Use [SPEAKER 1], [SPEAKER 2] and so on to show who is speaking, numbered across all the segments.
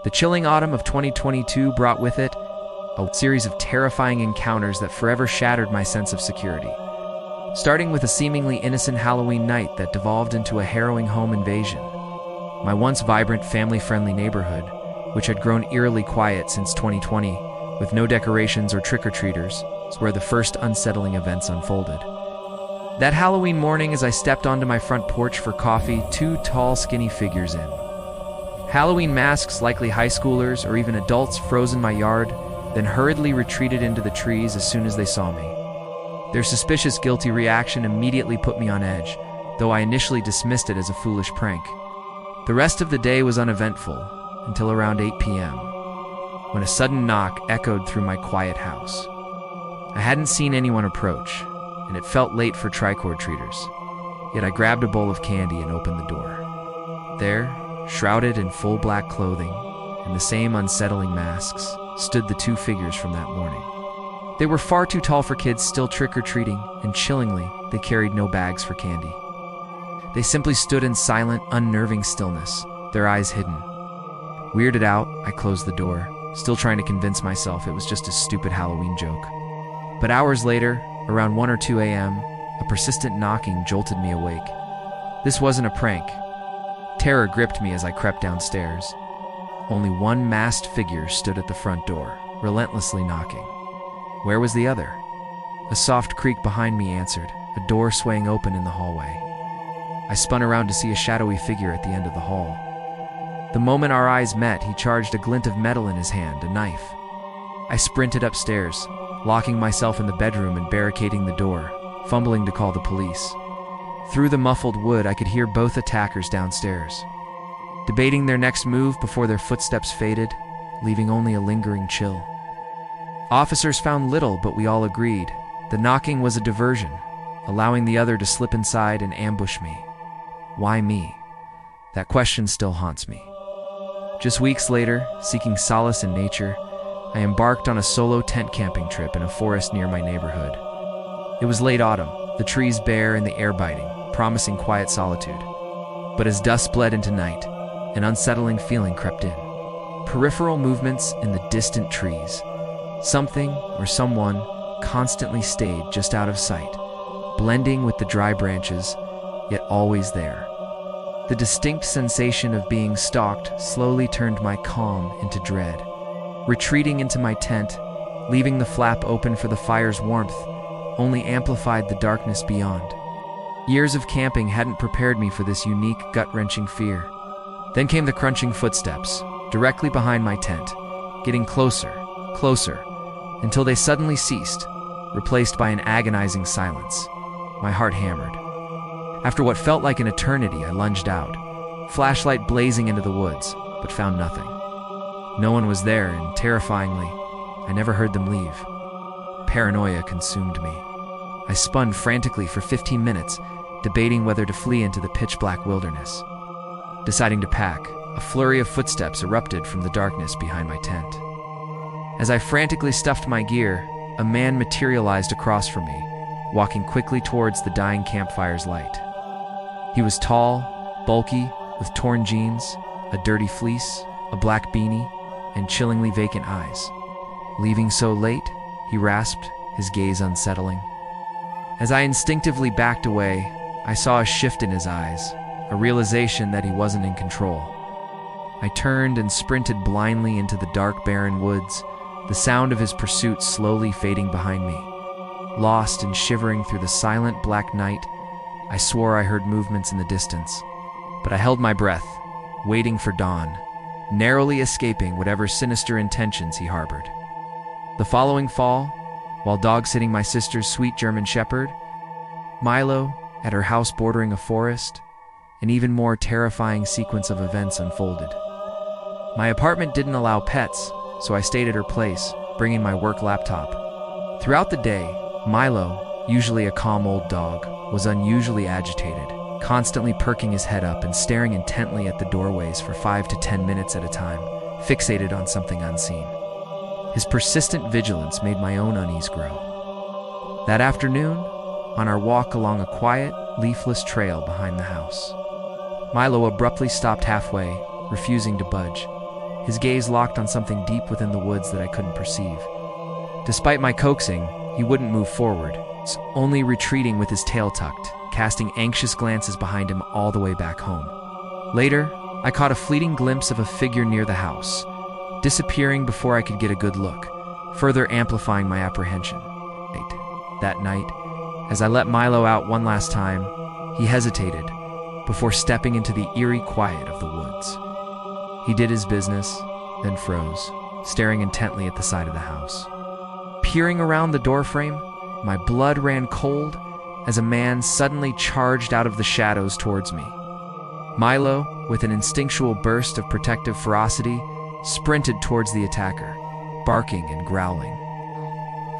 [SPEAKER 1] The chilling autumn of 2022 brought with it a series of terrifying encounters that forever shattered my sense of security. Starting with a seemingly innocent Halloween night that devolved into a harrowing home invasion. My once vibrant, family-friendly neighborhood, which had grown eerily quiet since 2020, with no decorations or trick-or-treaters, is where the first unsettling events unfolded. That Halloween morning, as I stepped onto my front porch for coffee, two tall, skinny figures in Halloween masks, likely high schoolers or even adults, froze in my yard, then hurriedly retreated into the trees as soon as they saw me. Their suspicious, guilty reaction immediately put me on edge, though I initially dismissed it as a foolish prank. The rest of the day was uneventful, until around 8 p.m., when a sudden knock echoed through my quiet house. I hadn't seen anyone approach, and it felt late for trick-or-treaters. Yet I grabbed a bowl of candy and opened the door. There, shrouded in full black clothing and the same unsettling masks, stood the two figures from that morning. They were far too tall for kids still trick-or-treating, and chillingly, they carried no bags for candy. They simply stood in silent, unnerving stillness, their eyes hidden. Weirded out, I closed the door, still trying to convince myself it was just a stupid Halloween joke. But hours later, around 1 or 2 a.m., a persistent knocking jolted me awake. This wasn't a prank. Terror gripped me as I crept downstairs. Only one masked figure stood at the front door, relentlessly knocking. Where was the other? A soft creak behind me answered, a door swaying open in the hallway. I spun around to see a shadowy figure at the end of the hall. The moment our eyes met, he charged a glint of metal in his hand, a knife. I sprinted upstairs, locking myself in the bedroom and barricading the door, fumbling to call the police. Through the muffled wood, I could hear both attackers downstairs, debating their next move before their footsteps faded, leaving only a lingering chill. Officers found little, but we all agreed the knocking was a diversion, allowing the other to slip inside and ambush me. Why me? That question still haunts me. Just weeks later, seeking solace in nature, I embarked on a solo tent camping trip in a forest near my neighborhood. It was late autumn, the trees bare and the air biting, promising quiet solitude. But as dusk bled into night, an unsettling feeling crept in. Peripheral movements in the distant trees. Something or someone constantly stayed just out of sight, blending with the dry branches, yet always there. The distinct sensation of being stalked slowly turned my calm into dread. Retreating into my tent, leaving the flap open for the fire's warmth, only amplified the darkness beyond. Years of camping hadn't prepared me for this unique, gut-wrenching fear. Then came the crunching footsteps, directly behind my tent, getting closer, until they suddenly ceased, replaced by an agonizing silence. My heart hammered. After what felt like an eternity, I lunged out, flashlight blazing into the woods, but found nothing. No one was there, and terrifyingly, I never heard them leave. Paranoia consumed me. I spun frantically for 15 minutes, debating whether to flee into the pitch-black wilderness. Deciding to pack, a flurry of footsteps erupted from the darkness behind my tent. As I frantically stuffed my gear, a man materialized across from me, walking quickly towards the dying campfire's light. He was tall, bulky, with torn jeans, a dirty fleece, a black beanie, and chillingly vacant eyes. "Leaving so late?" he rasped, his gaze unsettling. As I instinctively backed away, I saw a shift in his eyes, a realization that he wasn't in control. I turned and sprinted blindly into the dark, barren woods, the sound of his pursuit slowly fading behind me. Lost and shivering through the silent black night, I swore I heard movements in the distance, but I held my breath, waiting for dawn, narrowly escaping whatever sinister intentions he harbored. The following fall, while dog-sitting my sister's sweet German shepherd, Milo, at her house bordering a forest, an even more terrifying sequence of events unfolded. My apartment didn't allow pets, so I stayed at her place, bringing my work laptop. Throughout the day, Milo, usually a calm old dog, was unusually agitated, constantly perking his head up and staring intently at the doorways for 5 to 10 minutes at a time, fixated on something unseen. His persistent vigilance made my own unease grow. That afternoon, on our walk along a quiet, leafless trail behind the house, Milo abruptly stopped halfway, refusing to budge. his gaze locked on something deep within the woods that I couldn't perceive. Despite my coaxing, he wouldn't move forward, only retreating with his tail tucked, casting anxious glances behind him all the way back home. Later, I caught a fleeting glimpse of a figure near the house, disappearing before I could get a good look, further amplifying my apprehension. That night, as I let Milo out one last time, he hesitated before stepping into the eerie quiet of the woods. He did his business, then froze, staring intently at the side of the house. Peering around the doorframe, my blood ran cold as a man suddenly charged out of the shadows towards me. Milo, with an instinctual burst of protective ferocity, sprinted towards the attacker, barking and growling,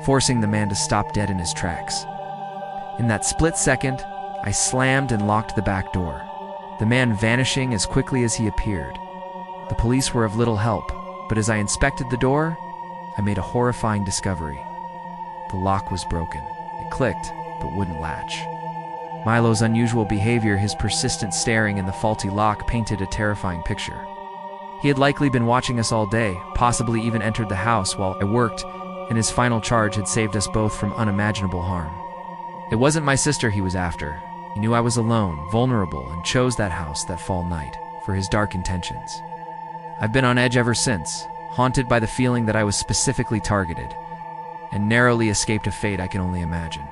[SPEAKER 1] forcing the man to stop dead in his tracks. In that split second, I slammed and locked the back door, the man vanishing as quickly as he appeared. The police were of little help, but as I inspected the door, I made a horrifying discovery. The lock was broken. It clicked, but wouldn't latch. Milo's unusual behavior, his persistent staring, and the faulty lock painted a terrifying picture. He had likely been watching us all day, possibly even entered the house while I worked, and his final charge had saved us both from unimaginable harm. It wasn't my sister he was after. He knew I was alone, vulnerable, and chose that house that fall night for his dark intentions. I've been on edge ever since, haunted by the feeling that I was specifically targeted, and narrowly escaped a fate I can only imagine.